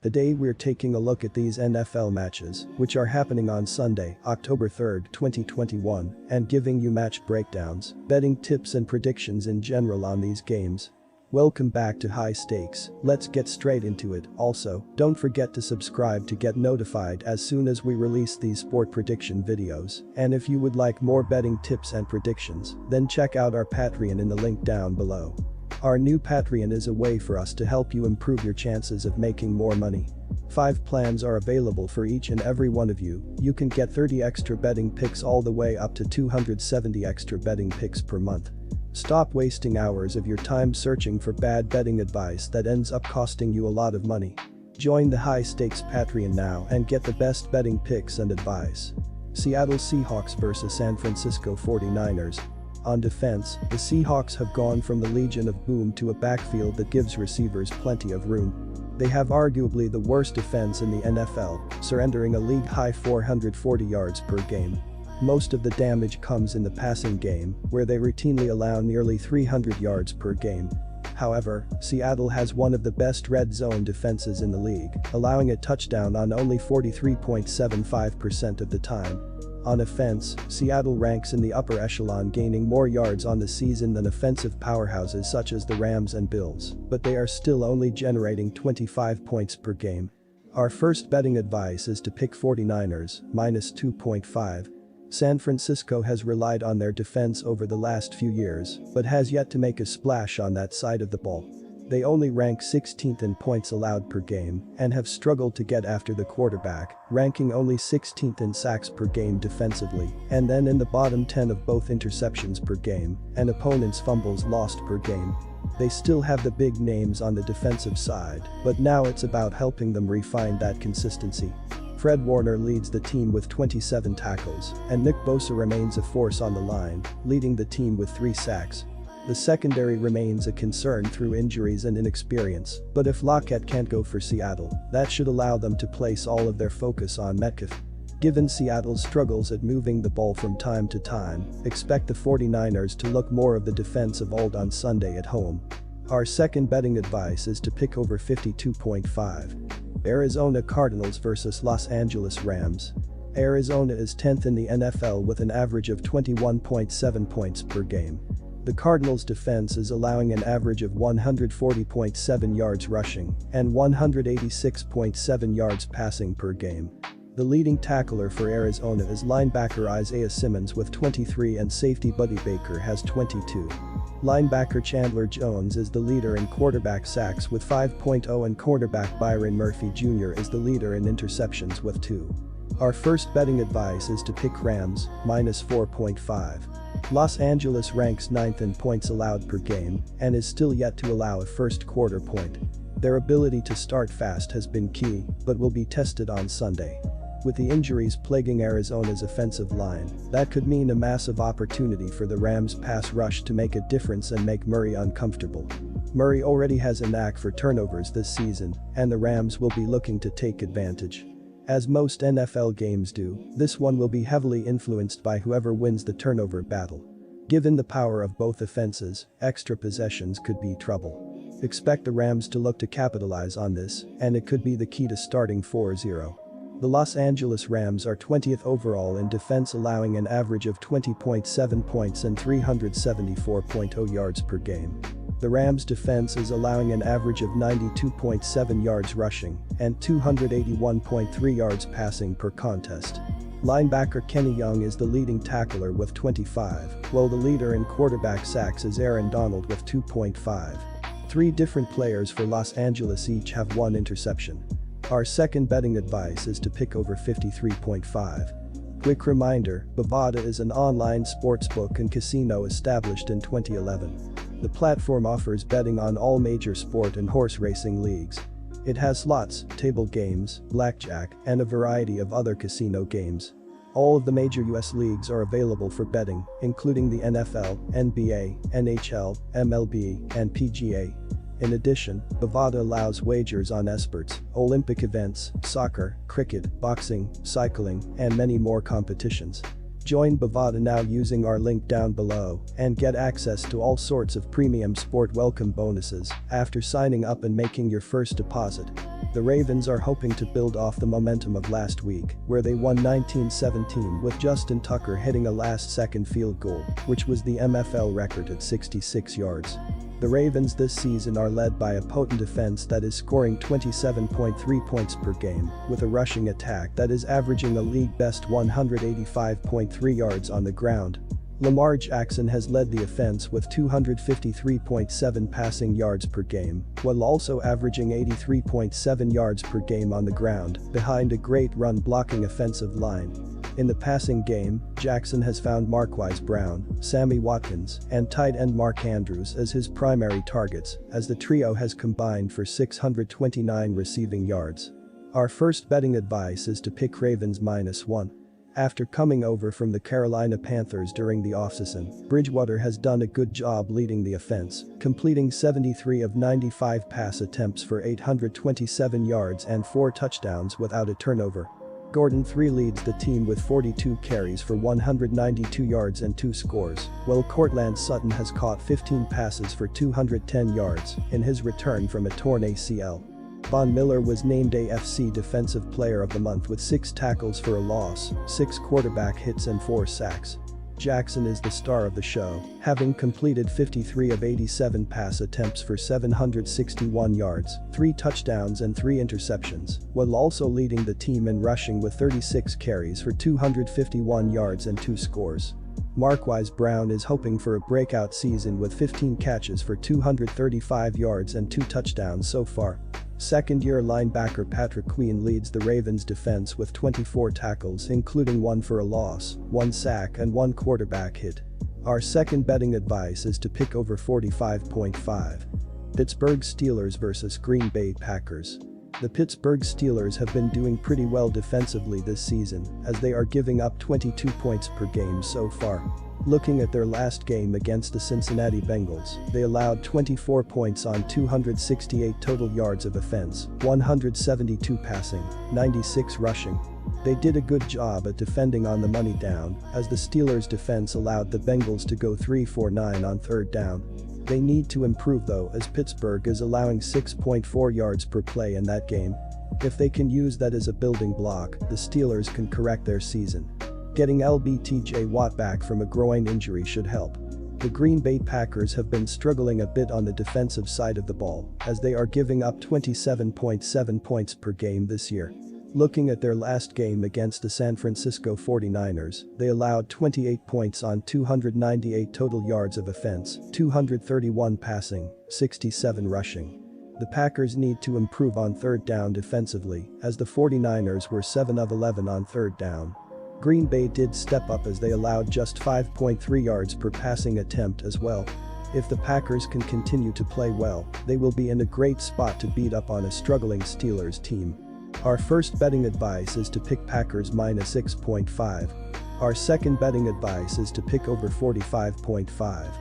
Today we're taking a look at these NFL matches, which are happening on Sunday, October 3rd, 2021, and giving you match breakdowns, betting tips and predictions in general on these games. Welcome back to High Stakes, let's get straight into it. Also, don't forget to subscribe to get notified as soon as we release these sport prediction videos, and if you would like more betting tips and predictions, then check out our Patreon in the link down below. Our new Patreon is a way for us to help you improve your chances of making more money. 5 plans are available for each and every one of you. You can get 30 extra betting picks all the way up to 270 extra betting picks per month. Stop wasting hours of your time searching for bad betting advice that ends up costing you a lot of money. Join the High Stakes Patreon now and get the best betting picks and advice. Seattle Seahawks vs San Francisco 49ers. On defense, the Seahawks have gone from the Legion of Boom to a backfield that gives receivers plenty of room. They have arguably the worst defense in the NFL, surrendering a league-high 440 yards per game. Most of the damage comes in the passing game, where they routinely allow nearly 300 yards per game. However, Seattle has one of the best red zone defenses in the league, allowing a touchdown on only 43.75% of the time. On offense, Seattle ranks in the upper echelon, gaining more yards on the season than offensive powerhouses such as the Rams and Bills, but they are still only generating 25 points per game. Our first betting advice is to pick 49ers, minus 2.5. San Francisco has relied on their defense over the last few years, but has yet to make a splash on that side of the ball. They only rank 16th in points allowed per game and have struggled to get after the quarterback, ranking only 16th in sacks per game defensively, and then in the bottom 10 of both interceptions per game and opponents' fumbles lost per game. They still have the big names on the defensive side, but now it's about helping them refine that consistency. Fred Warner leads the team with 27 tackles, and Nick Bosa remains a force on the line, leading the team with 3 sacks. The secondary remains a concern through injuries and inexperience, but if Lockett can't go for Seattle, that should allow them to place all of their focus on Metcalf. Given Seattle's struggles at moving the ball from time to time, expect the 49ers to look more of the defense of old on Sunday at home. Our second betting advice is to pick over 52.5. Arizona Cardinals vs Los Angeles Rams. Arizona is 10th in the NFL with an average of 21.7 points per game. The Cardinals' defense is allowing an average of 140.7 yards rushing and 186.7 yards passing per game. The leading tackler for Arizona is linebacker Isaiah Simmons with 23 and safety Buddy Baker has 22. Linebacker Chandler Jones is the leader in quarterback sacks with 5.0 and cornerback Byron Murphy Jr. is the leader in interceptions with 2. Our first betting advice is to pick Rams, minus 4.5. Los Angeles ranks 9th in points allowed per game and is still yet to allow a first quarter point. Their ability to start fast has been key, but will be tested on Sunday. With the injuries plaguing Arizona's offensive line, that could mean a massive opportunity for the Rams' pass rush to make a difference and make Murray uncomfortable. Murray already has a knack for turnovers this season, and the Rams will be looking to take advantage. As most NFL games do, this one will be heavily influenced by whoever wins the turnover battle. Given the power of both offenses, extra possessions could be trouble. Expect the Rams to look to capitalize on this, and it could be the key to starting 4-0. The Los Angeles Rams are 20th overall in defense, allowing an average of 20.7 points and 374.0 yards per game. The Rams' defense is allowing an average of 92.7 yards rushing and 281.3 yards passing per contest. Linebacker Kenny Young is the leading tackler with 25, while the leader in quarterback sacks is Aaron Donald with 2.5. 3 different players for Los Angeles each have 1 interception. Our second betting advice is to pick over 53.5. Quick reminder, Bovada is an online sportsbook and casino established in 2011. The platform offers betting on all major sport and horse racing leagues. It has slots, table games, blackjack, and a variety of other casino games. All of the major US leagues are available for betting, including the NFL, NBA, NHL, MLB, and PGA. In addition, Bovada allows wagers on esports, Olympic events, soccer, cricket, boxing, cycling, and many more competitions. Join Bovada now using our link down below and get access to all sorts of premium sport welcome bonuses after signing up and making your first deposit. The Ravens are hoping to build off the momentum of last week, where they won 19-17 with Justin Tucker hitting a last-second field goal, which was the MFL record at 66 yards. The Ravens this season are led by a potent defense that is scoring 27.3 points per game, with a rushing attack that is averaging a league-best 185.3 yards on the ground. Lamar Jackson has led the offense with 253.7 passing yards per game, while also averaging 83.7 yards per game on the ground, behind a great run-blocking offensive line. In the passing game, Jackson has found Marquise Brown, Sammy Watkins, and tight end Mark Andrews as his primary targets, as the trio has combined for 629 receiving yards. Our first betting advice is to pick Ravens -1. After coming over from the Carolina Panthers during the offseason, Bridgewater has done a good job leading the offense, completing 73 of 95 pass attempts for 827 yards and 4 touchdowns without a turnover. Gordon 3 leads the team with 42 carries for 192 yards and 2 scores, while Courtland Sutton has caught 15 passes for 210 yards in his return from a torn ACL. Von Miller was named AFC Defensive Player of the Month with 6 tackles for a loss, 6 quarterback hits and 4 sacks. Jackson is the star of the show, having completed 53 of 87 pass attempts for 761 yards, 3 touchdowns and 3 interceptions, while also leading the team in rushing with 36 carries for 251 yards and 2 scores. Marquise Brown is hoping for a breakout season with 15 catches for 235 yards and 2 touchdowns so far. Second-year linebacker Patrick Queen leads the Ravens defense with 24 tackles, including 1 for a loss, 1 sack and 1 quarterback hit. Our second betting advice is to pick over 45.5. Pittsburgh Steelers vs Green Bay Packers. The Pittsburgh Steelers have been doing pretty well defensively this season, as they are giving up 22 points per game so far. Looking at their last game against the Cincinnati Bengals, they allowed 24 points on 268 total yards of offense, 172 passing, 96 rushing. They did a good job at defending on the money down, as the Steelers' defense allowed the Bengals to go 3 for 9 on third down. They need to improve though, as Pittsburgh is allowing 6.4 yards per play in that game. If they can use that as a building block, the Steelers can correct their season. Getting LBTJ Watt back from a groin injury should help. The Green Bay Packers have been struggling a bit on the defensive side of the ball, as they are giving up 27.7 points per game this year. Looking at their last game against the San Francisco 49ers, they allowed 28 points on 298 total yards of offense, 231 passing, 67 rushing. The Packers need to improve on third down defensively, as the 49ers were 7 of 11 on third down. Green Bay did step up as they allowed just 5.3 yards per passing attempt as well. If the Packers can continue to play well, they will be in a great spot to beat up on a struggling Steelers team. Our first betting advice is to pick Packers -6.5. Our second betting advice is to pick over 45.5.